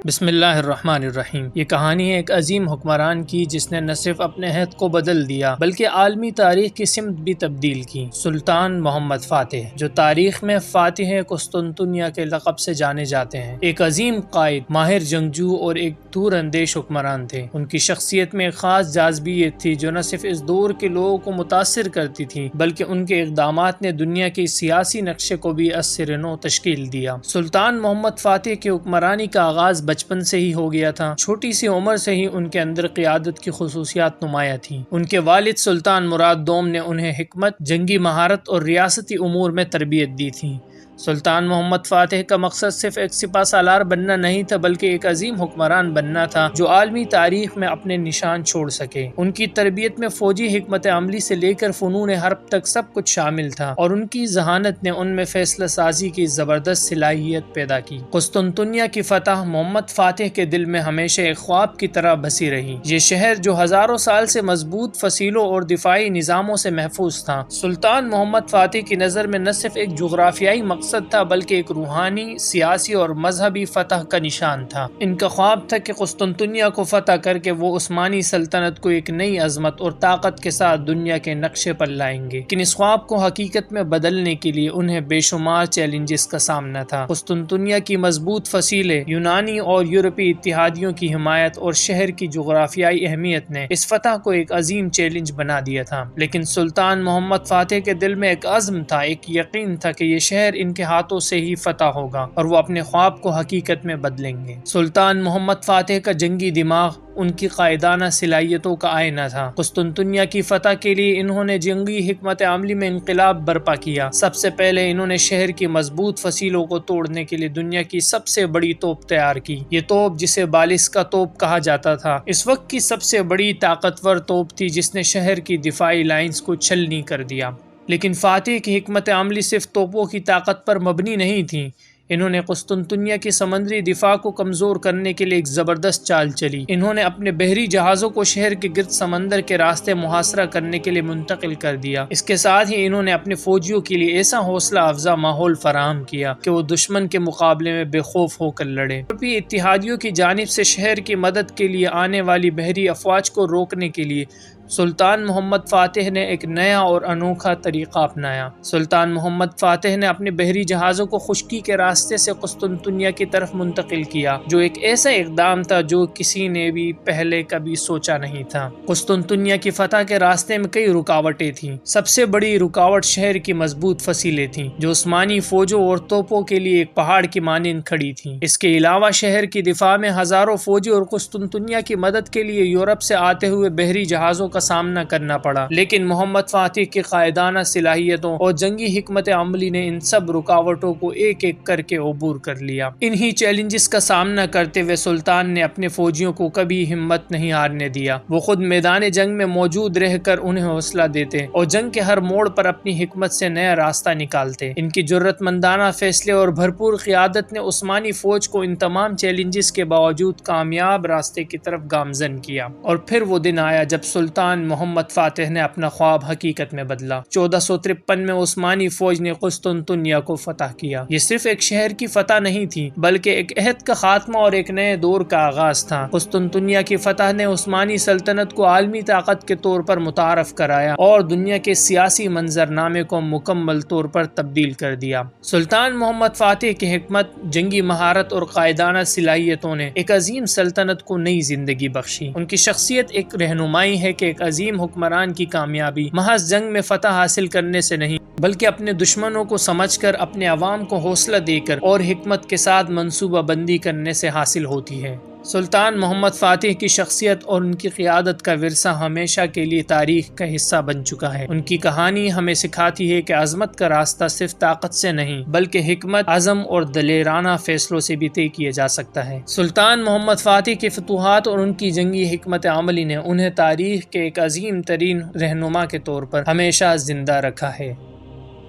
بسم اللہ الرحمن الرحیم۔ یہ کہانی ہے ایک عظیم حکمران کی جس نے نہ صرف اپنے عہد کو بدل دیا بلکہ عالمی تاریخ کی سمت بھی تبدیل کی۔ سلطان محمد فاتح، جو تاریخ میں فاتح قسطنطنیہ کے لقب سے جانے جاتے ہیں، ایک عظیم قائد، ماہر جنگجو اور ایک دور اندیش حکمران تھے۔ ان کی شخصیت میں ایک خاص جاذبیت تھی جو نہ صرف اس دور کے لوگوں کو متاثر کرتی تھی بلکہ ان کے اقدامات نے دنیا کے سیاسی نقشے کو بھی از سر نو تشکیل دیا۔ سلطان محمد فاتح کی حکمرانی کا آغاز بچپن سے ہی ہو گیا تھا۔ چھوٹی سی عمر سے ہی ان کے اندر قیادت کی خصوصیات نمایاں تھیں۔ ان کے والد سلطان مراد دوم نے انہیں حکمت، جنگی مہارت اور ریاستی امور میں تربیت دی تھی۔ سلطان محمد فاتح کا مقصد صرف ایک سپہ سالار بننا نہیں تھا بلکہ ایک عظیم حکمران بننا تھا جو عالمی تاریخ میں اپنے نشان چھوڑ سکے۔ ان کی تربیت میں فوجی حکمت عملی سے لے کر فنون حرب تک سب کچھ شامل تھا اور ان کی ذہانت نے ان میں فیصلہ سازی کی زبردست صلاحیت پیدا کی۔ قسطنطنیہ کی فتح محمد فاتح کے دل میں ہمیشہ ایک خواب کی طرح بسی رہی۔ یہ شہر جو ہزاروں سال سے مضبوط فصیلوں اور دفاعی نظاموں سے محفوظ تھا، سلطان محمد فاتح کی نظر میں نہ صرف ایک جغرافیائی مقصد تھا بلکہ ایک روحانی، سیاسی اور مذہبی فتح کا نشان تھا۔ ان کا خواب تھا کہ قسطنطنیہ کو فتح کر کے وہ عثمانی سلطنت کو ایک نئی عظمت اور طاقت کے ساتھ دنیا کے نقشے پر لائیں گے۔ لیکن اس خواب کو حقیقت میں بدلنے کے لیے انہیں بے شمار چیلنجز کا سامنا تھا۔ قسطنطنیہ کی مضبوط فصیلیں، یونانی اور یورپی اتحادیوں کی حمایت اور شہر کی جغرافیائی اہمیت نے اس فتح کو ایک عظیم چیلنج بنا دیا تھا۔ لیکن سلطان محمد فاتح کے دل میں ایک عزم تھا، ایک یقین تھا کہ یہ شہر ان کے ہاتھوں سے ہی فتح ہوگا اور وہ اپنے خواب کو حقیقت میں بدلیں گے۔ سلطان محمد فاتح کا جنگی دماغ ان کی قائدانہ صلاحیتوں کا آئینہ تھا۔ قسطنطنیہ کی فتح کے لیے انہوں نے جنگی حکمت عملی میں انقلاب برپا کیا۔ سب سے پہلے انہوں نے شہر کی مضبوط فصیلوں کو توڑنے کے لیے دنیا کی سب سے بڑی توپ تیار کی۔ یہ توپ، جسے بالسکا توپ کہا جاتا تھا، اس وقت کی سب سے بڑی طاقتور توپ تھی جس نے شہر کی دفاعی لائنز کو چھلنی کر دیا۔ لیکن فاتح کی حکمت عملی صرف توپوں کی طاقت پر مبنی نہیں تھی۔ انہوں نے قسطنطنیہ کی سمندری دفاع کو کمزور کرنے کے لیے ایک زبردست چال چلی۔ انہوں نے اپنے بحری جہازوں کو شہر کے گرد سمندر کے راستے محاصرہ کرنے کے لیے منتقل کر دیا۔ اس کے ساتھ ہی انہوں نے اپنے فوجیوں کے لیے ایسا حوصلہ افزا ماحول فراہم کیا کہ وہ دشمن کے مقابلے میں بے خوف ہو کر لڑے۔ یورپی اتحادیوں کی جانب سے شہر کی مدد کے لیے آنے والی بحری افواج کو روکنے کے لیے سلطان محمد فاتح نے ایک نیا اور انوکھا طریقہ اپنایا۔ سلطان محمد فاتح نے اپنے بحری جہازوں کو خشکی کے راستے سے قسطنطنیہ کی طرف منتقل کیا، جو ایک ایسا اقدام تھا جو کسی نے بھی پہلے کبھی سوچا نہیں تھا۔ قسطنطنیہ کی فتح کے راستے میں کئی رکاوٹیں تھیں۔ سب سے بڑی رکاوٹ شہر کی مضبوط فصیلیں تھیں جو عثمانی فوجوں اور توپوں کے لیے ایک پہاڑ کی مانند کھڑی تھیں۔ اس کے علاوہ شہر کی دفاع میں ہزاروں فوجی اور قسطنطنیہ کی مدد کے لیے یورپ سے آتے ہوئے بحری جہازوں کا سامنا کرنا پڑا۔ لیکن محمد فاتح کی قائدانہ صلاحیتوں اور جنگی حکمت عملی نے ان سب رکاوٹوں کو ایک ایک کر کے عبور کر لیا۔ انہی چیلنجز کا سامنا کرتے ہوئے سلطان نے اپنے فوجیوں کو کبھی ہمت نہیں ہارنے دیا۔ وہ خود میدان جنگ میں موجود رہ کر انہیں حوصلہ دیتے اور جنگ کے ہر موڑ پر اپنی حکمت سے نیا راستہ نکالتے۔ ان کی جرأت مندانہ فیصلے اور بھرپور قیادت نے عثمانی فوج کو ان تمام چیلنجز کے باوجود کامیاب راستے کی طرف گامزن کیا۔ اور پھر وہ دن آیا جب سلطان محمد فاتح نے اپنا خواب حقیقت میں بدلا۔ 1453 میں عثمانی فوج نے قسطنطنیہ کو فتح کیا۔ یہ صرف ایک شہر کی فتح نہیں تھی بلکہ ایک عہد کا خاتمہ اور ایک نئے دور کا آغاز تھا۔ قسطنطنیہ کی فتح نے عثمانی سلطنت کو عالمی طاقت کے طور پر متعارف کرایا اور دنیا کے سیاسی منظرنامے کو مکمل طور پر تبدیل کر دیا۔ سلطان محمد فاتح کی حکمت، جنگی مہارت اور قائدانہ صلاحیتوں نے ایک عظیم سلطنت کو نئی زندگی بخشی۔ ان کی شخصیت ایک رہنمائی ہے کہ ایک عظیم حکمران کی کامیابی محض جنگ میں فتح حاصل کرنے سے نہیں بلکہ اپنے دشمنوں کو سمجھ کر، اپنے عوام کو حوصلہ دے کر اور حکمت کے ساتھ منصوبہ بندی کرنے سے حاصل ہوتی ہے۔ سلطان محمد فاتح کی شخصیت اور ان کی قیادت کا ورثہ ہمیشہ کے لیے تاریخ کا حصہ بن چکا ہے۔ ان کی کہانی ہمیں سکھاتی ہے کہ عظمت کا راستہ صرف طاقت سے نہیں بلکہ حکمت، عزم اور دلیرانہ فیصلوں سے بھی طے کیا جا سکتا ہے۔ سلطان محمد فاتح کی فتوحات اور ان کی جنگی حکمت عملی نے انہیں تاریخ کے ایک عظیم ترین رہنما کے طور پر ہمیشہ زندہ رکھا ہے۔